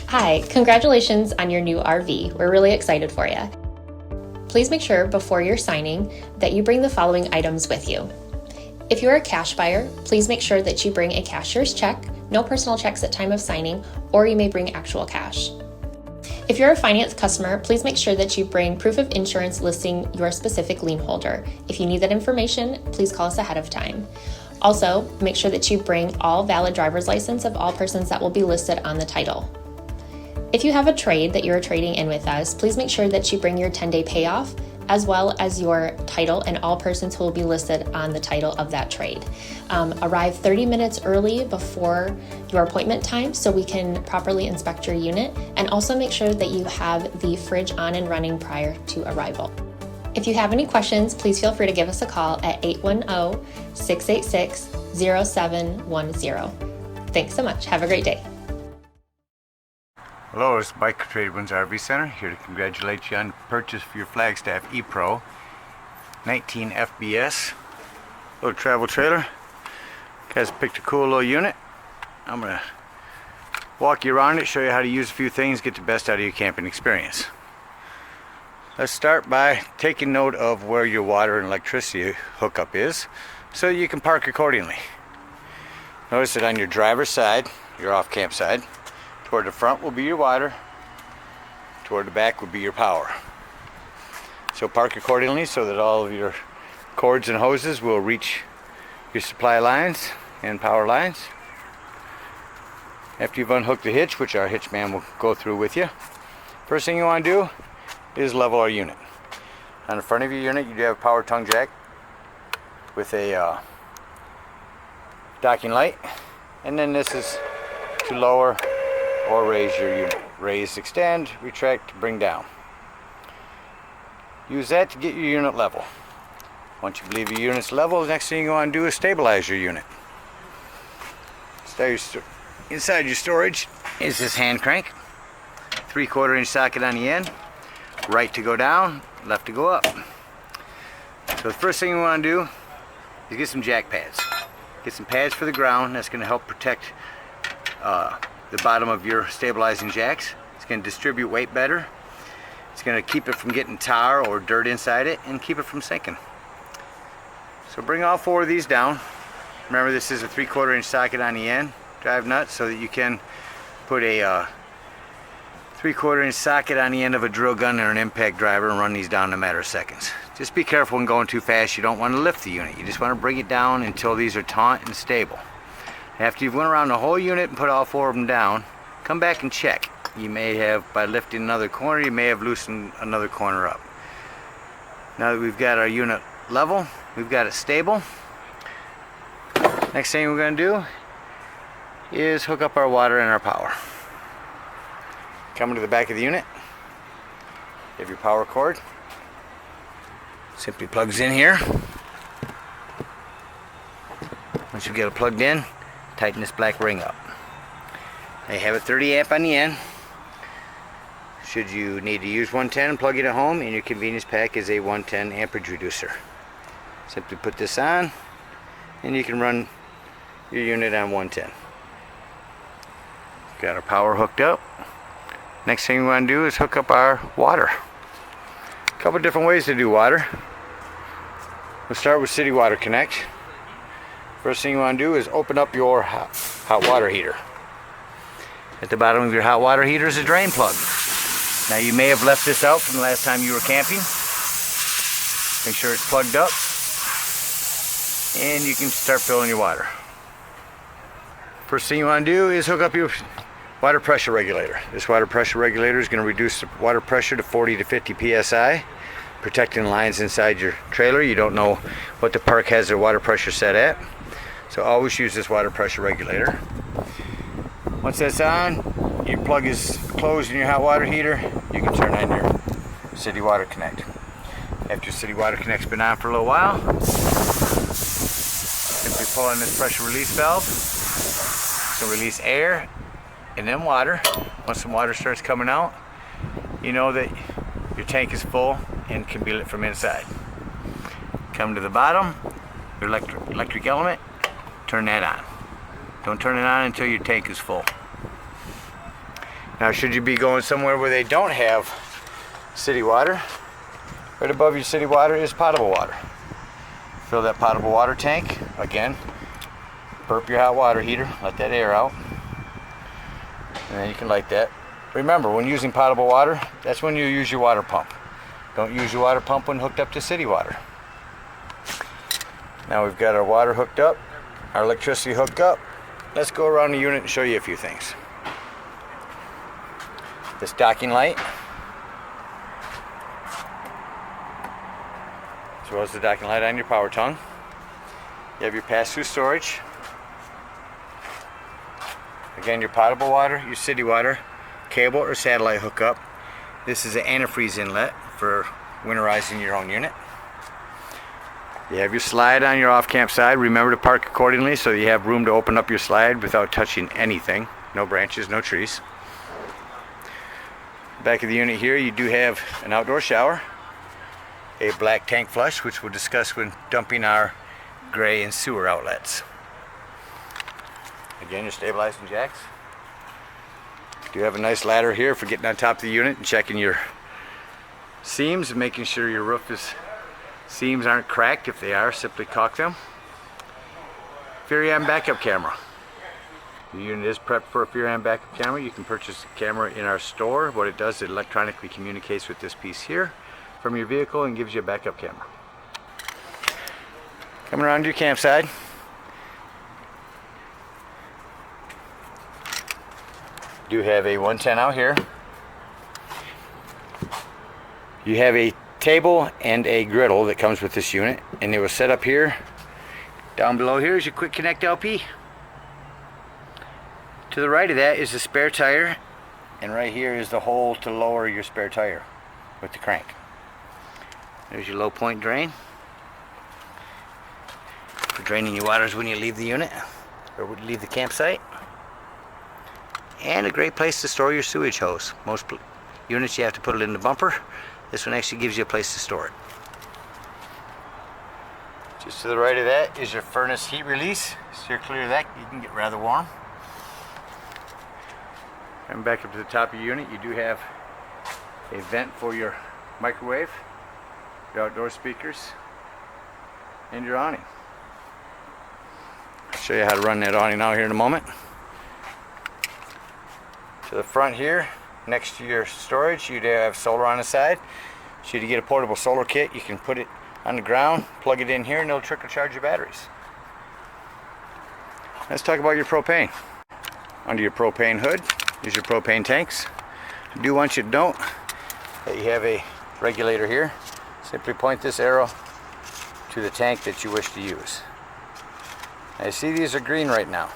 Hi, congratulations on your new RV. We're really excited for you. Please make sure before you're signing that you bring the following items with you. If you're a cash buyer, please make sure that you bring a cashier's check, no personal checks at time of signing, or you may bring actual cash. If you're a finance customer, please make sure that you bring proof of insurance listing your specific lien holder. If you need that information, please call us ahead of time. Also, make sure that you bring all valid driver's license of all persons that will be listed on the title. If you have a trade that you're trading in with us, please make sure that you bring your 10-day payoff as well as your title and all persons who will be listed on the title of that trade. Arrive 30 minutes early before your appointment time so we can properly inspect your unit, and also make sure that you have the fridge on and running prior to arrival. If you have any questions, please feel free to give us a call at 810-686-0710. Thanks so much. Have a great day. Hello, it's Mike at TradeWinds RV Center, here to congratulate you on the purchase for your Flagstaff Epro 19 FBS little travel trailer. Guys picked a cool little unit. I'm going to walk you around it, show you how to use a few things, get the best out of your camping experience. Let's start by taking note of where your water and electricity hookup is so you can park accordingly. Notice that on your driver's side, your off-camp side, toward the front will be your water, toward the back will be your power. So park accordingly so that all of your cords and hoses will reach your supply lines and power lines. After you've unhooked the hitch, which our hitch man will go through with you, first thing you want to do is level our unit. On the front of your unit, you do have a power tongue jack with a docking light, and then this is to lower or raise your unit. Raise, extend, retract, bring down. Use that to get your unit level. Once you believe your unit's level, the next thing you want to do is stabilize your unit. Inside your storage is this hand crank. 3/4 inch socket on the end. Right to go down, left to go up. So the first thing you want to do is get some jack pads. Get some pads for the ground. That's going to help protect the bottom of your stabilizing jacks. It's going to distribute weight better. It's going to keep it from getting tar or dirt inside it and keep it from sinking. So bring all 4 of these down. Remember, this is a 3/4 inch socket on the end drive nut, so that you can put a 3/4 inch socket on the end of a drill gun or an impact driver and run these down in a matter of seconds. Just be careful when going too fast. You don't want to lift the unit. You just want to bring it down until these are taut and stable. After you've went around the whole unit and put all 4 of them down, come back and check. You may have, by lifting another corner, you may have loosened another corner up. Now that we've got our unit level, we've got it stable, next thing we're going to do is hook up our water and our power. Coming to the back of the unit, you have your power cord. Simply plugs in here. Once you get it plugged in, tighten this black ring up. They have a 30 amp on the end. Should you need to use 110, plug it at home, and your convenience pack is a 110 amperage reducer. Simply put this on, and you can run your unit on 110. Got our power hooked up. Next thing we want to do is hook up our water. A couple different ways to do water. We'll start with City Water Connect. First thing you want to do is open up your hot water heater. At the bottom of your hot water heater is a drain plug. Now you may have left this out from the last time you were camping. Make sure it's plugged up, and you can start filling your water. First thing you want to do is hook up your water pressure regulator. This water pressure regulator is going to reduce the water pressure to 40 to 50 psi, protecting lines inside your trailer. You don't know what the park has their water pressure set at, so always use this water pressure regulator. Once that's on, your plug is closed in your hot water heater, you can turn on your City Water Connect. After City Water Connect's been on for a little while, simply pull on this pressure release valve. So release air and then water. Once the water starts coming out, you know that your tank is full and can be lit from inside. Come to the bottom, your electric element, turn that on. Don't turn it on until your tank is full. Now should you be going somewhere where they don't have city water, right above your city water is potable water. Fill that potable water tank. Again, burp your hot water heater, let that air out, and then you can light that. Remember, when using potable water, that's when you use your water pump. Don't use your water pump when hooked up to city water. Now we've got our water hooked up, our electricity hooked up. Let's go around the unit and show you a few things. This docking light, as well as the docking light on your power tongue. You have your pass-through storage. Again, your potable water, your city water, cable or satellite hookup. This is an antifreeze inlet for winterizing your own unit. You have your slide on your off-camp side. Remember to park accordingly so you have room to open up your slide without touching anything. No branches, no trees. Back of the unit here, you do have an outdoor shower, a black tank flush, which we'll discuss when dumping our gray and sewer outlets. Again, your stabilizing jacks. You have a nice ladder here for getting on top of the unit and checking your seams and making sure your seams aren't cracked. If they are, simply caulk them. Furion backup camera. The unit is prepped for a Furion backup camera. You can purchase the camera in our store. What it does, it electronically communicates with this piece here from your vehicle and gives you a backup camera. Coming around to your campsite. You have a 110 out here. You have a table and a griddle that comes with this unit, and it was set up here. Down below here is your quick connect LP. To the right of that is the spare tire, and right here is the hole to lower your spare tire with the crank. There's your low point drain for draining your waters when you leave the unit or when you leave the campsite. And a great place to store your sewage hose. Most units you have to put it in the bumper. This one actually gives you a place to store it. Just to the right of that is your furnace heat release. Steer clear of that, you can get rather warm. Coming back up to the top of your unit, you do have a vent for your microwave, your outdoor speakers, and your awning. I'll show you how to run that awning out here in a moment. To the front here, next to your storage, you do have solar on the side. Should you get a portable solar kit, you can put it on the ground, plug it in here, and it'll trickle charge your batteries. Let's talk about your propane. Under your propane hood is your propane tanks. I do want you to note that you have a regulator here. Simply point this arrow to the tank that you wish to use. Now you see these are green right now.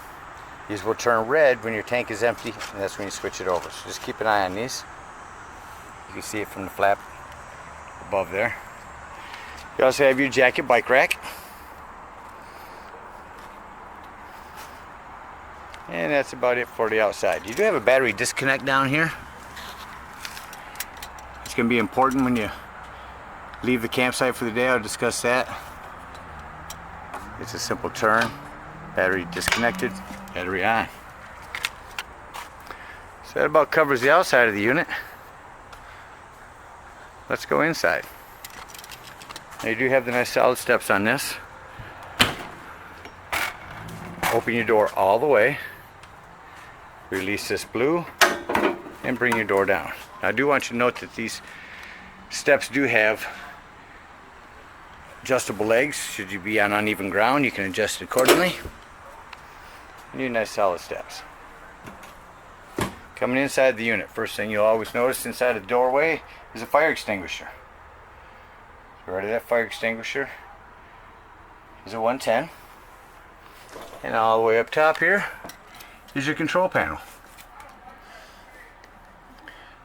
These will turn red when your tank is empty, and that's when you switch it over. So just keep an eye on these. You can see it from the flap above there. You also have your jacket bike rack. And that's about it for the outside. You do have a battery disconnect down here. It's going to be important when you leave the campsite for the day. I'll discuss that. It's a simple turn. Battery disconnected, battery on. So that about covers the outside of the unit. Let's go inside. Now you do have the nice solid steps on this. Open your door all the way. Release this blue and bring your door down. Now I do want you to note that these steps do have adjustable legs. Should you be on uneven ground, you can adjust accordingly. You need nice solid steps. Coming inside the unit, first thing you'll always notice inside the doorway is a fire extinguisher. So right of that fire extinguisher is a 110. And all the way up top here is your control panel.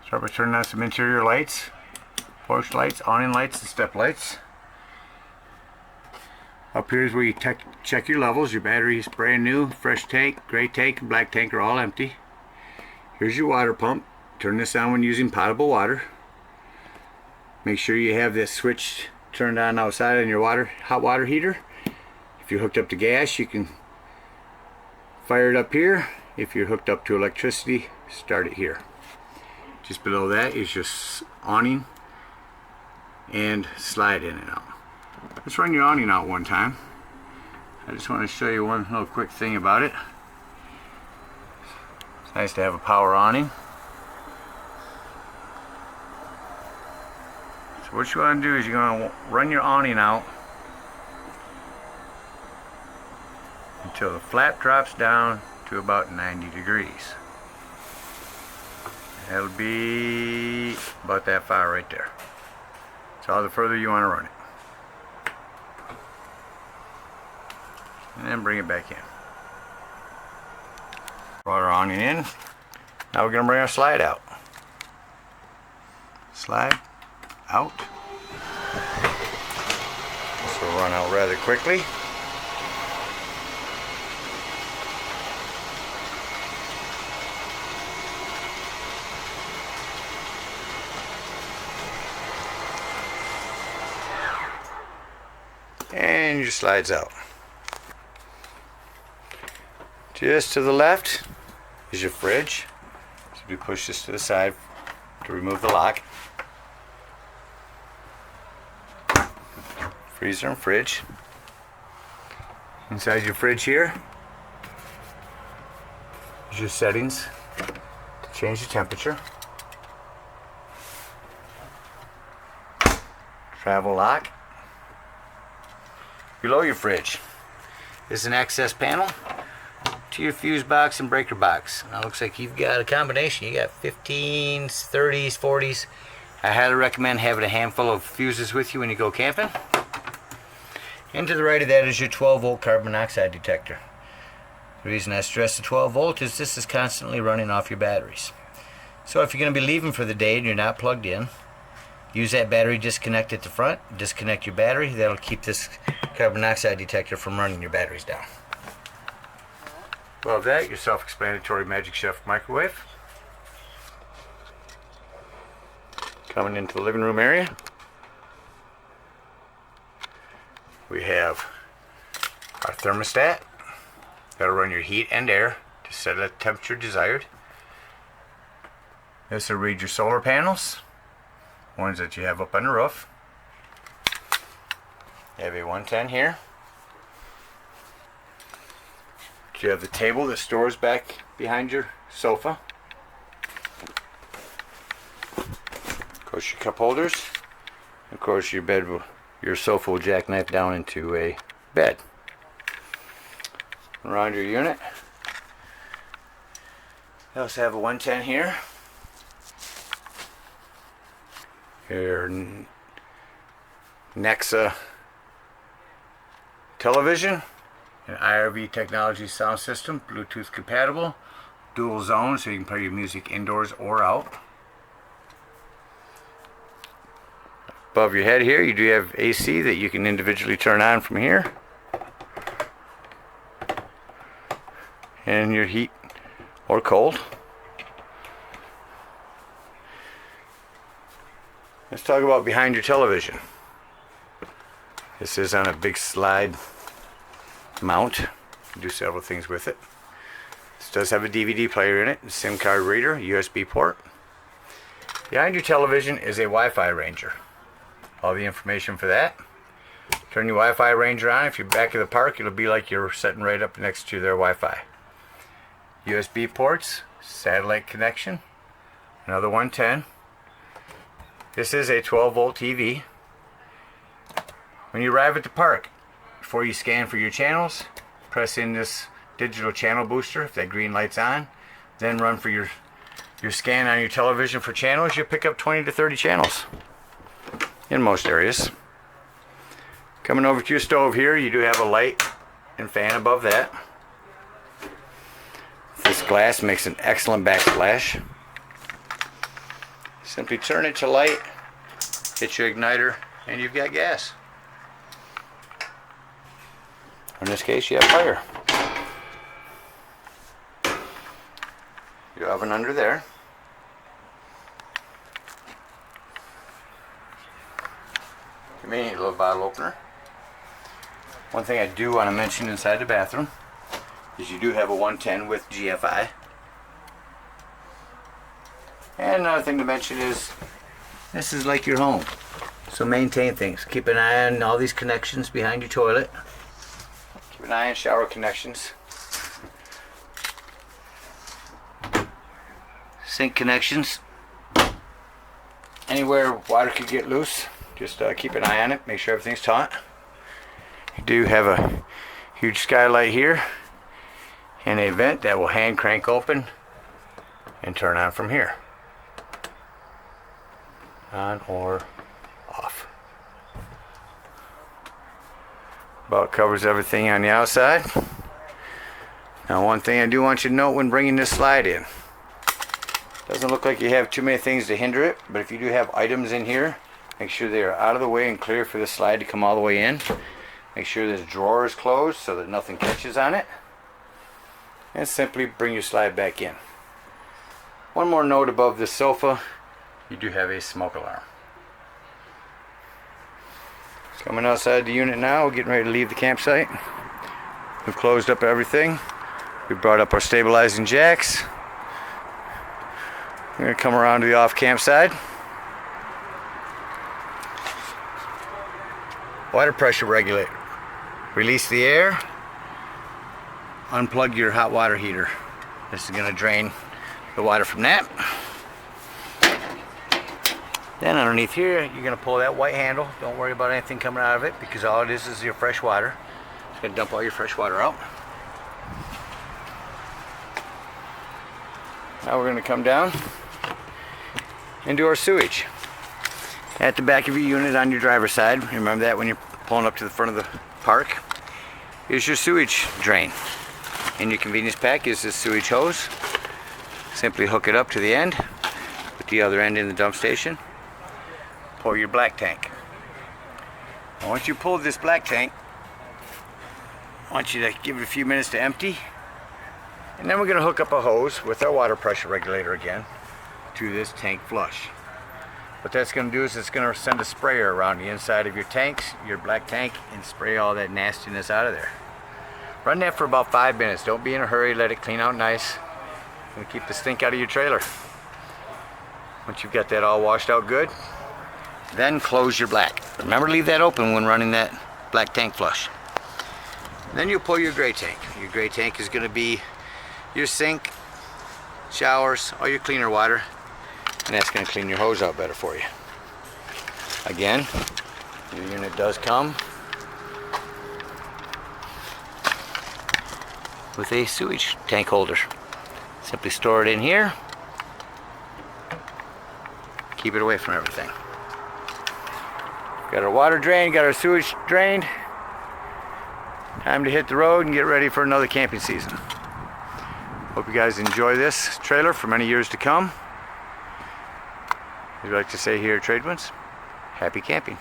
Start by turning on some interior lights, porch lights, awning lights, and step lights. Up here is where you check your levels. Your battery is brand new, fresh tank, gray tank, and black tank are all empty. Here's your water pump. Turn this on when using potable water. Make sure you have this switch turned on outside on your hot water heater. If you're hooked up to gas, you can fire it up here. If you're hooked up to electricity, start it here. Just below that is your awning and slide in and out. Let's run your awning out one time. I just want to show you one little quick thing about it. It's nice to have a power awning. So what you want to do is you're going to run your awning out until the flap drops down to about 90 degrees. That'll be about that far right there. That's all the further you want to run it. And then bring it back in. Brought our awning in. Now we're going to bring our slide out. Slide out. This will run out rather quickly. And your slides out. Just to the left is your fridge. So we push this to the side to remove the lock. Freezer and fridge. Inside your fridge here is your settings to change the temperature. Travel lock. Below your fridge is an access panel to your fuse box and breaker box. Now it looks like you've got a combination. You got 15s, 30s, 40s. I highly recommend having a handful of fuses with you when you go camping. And to the right of that is your 12 volt carbon monoxide detector. The reason I stress the 12 volt is this is constantly running off your batteries. So if you're going to be leaving for the day and you're not plugged in, use that battery disconnect at the front, disconnect your battery. That'll keep this carbon monoxide detector from running your batteries down. Above that, your self-explanatory Magic Chef microwave. Coming into the living room area, we have our thermostat. That'll run your heat and air to set a temperature desired. This will read your solar panels, ones that you have up on the roof. You have a 110 here. You have the table that stores back behind your sofa. Of course, your cup holders. Of course, your sofa will jackknife down into a bed. Around your unit, you also have a 110 here. Your Nexa television, an IRV technology sound system, Bluetooth compatible, dual zone, so you can play your music indoors or out. Above your head here, you do have AC that you can individually turn on from here. And your heat or cold. Let's talk about behind your television. This is on a big slide mount. You can do several things with it. This does have a DVD player in it, a SIM card reader, USB port. Behind your television is a Wi-Fi ranger. All the information for that. Turn your Wi-Fi ranger on. If you're back at the park, it'll be like you're sitting right up next to their Wi-Fi. USB ports, satellite connection, another 110. This is a 12 volt TV. When you arrive at the park, before you scan for your channels, press in this digital channel booster if that green light's on, then run for your scan on your television for channels. You'll pick up 20 to 30 channels in most areas. Coming over to your stove here, you do have a light and fan above that. This glass makes an excellent backsplash. Simply turn it to light, hit your igniter, and you've got gas. In this case, you have fire. Your oven under there. Convenient little bottle opener. One thing I do want to mention inside the bathroom is you do have a 110 with GFI. And another thing to mention is this is like your home. So maintain things. Keep an eye on all these connections behind your toilet. Keep an eye on shower connections. Sink connections. Anywhere water could get loose, just keep an eye on it. Make sure everything's taut. You do have a huge skylight here and a vent that will hand crank open and turn on from here. On or off. About covers everything on the outside. Now one thing I do want you to note when bringing this slide in. Doesn't look like you have too many things to hinder it, but if you do have items in here, make sure they are out of the way and clear for the slide to come all the way in. Make sure this drawer is closed so that nothing catches on it. And simply bring your slide back in. One more note above the sofa, you do have a smoke alarm. Coming outside the unit now, we're getting ready to leave the campsite. We've closed up everything. We brought up our stabilizing jacks. We're going to come around to the off camp side. Water pressure regulator. Release the air. Unplug your hot water heater. This is going to drain the water from that. Then underneath here, you're going to pull that white handle. Don't worry about anything coming out of it because all it is your fresh water. It's going to dump all your fresh water out. Now we're going to come down and do our sewage. At the back of your unit on your driver's side, remember that when you're pulling up to the front of the park, is your sewage drain. In your convenience pack is this sewage hose. Simply hook it up to the end, put the other end in the dump station, pour your black tank. Now once you pull this black tank, I want you to give it a few minutes to empty, and then we're going to hook up a hose with our water pressure regulator again to this tank flush. What that's going to do is it's going to send a sprayer around the inside of your tanks, your black tank, and spray all that nastiness out of there. Run that for about 5 minutes. Don't be in a hurry. Let it clean out nice. And keep the stink out of your trailer. Once you've got that all washed out good, then close your black. Remember, leave that open when running that black tank flush. Then you'll pull your gray tank. Your gray tank is going to be your sink, showers, all your cleaner water, and that's going to clean your hose out better for you. Again, your unit does come with a sewage tank holder. Simply store it in here. Keep it away from everything. Got our water drain, got our sewage drained. Time to hit the road and get ready for another camping season. Hope you guys enjoy this trailer for many years to come. As we like to say here at TradeWinds, happy camping.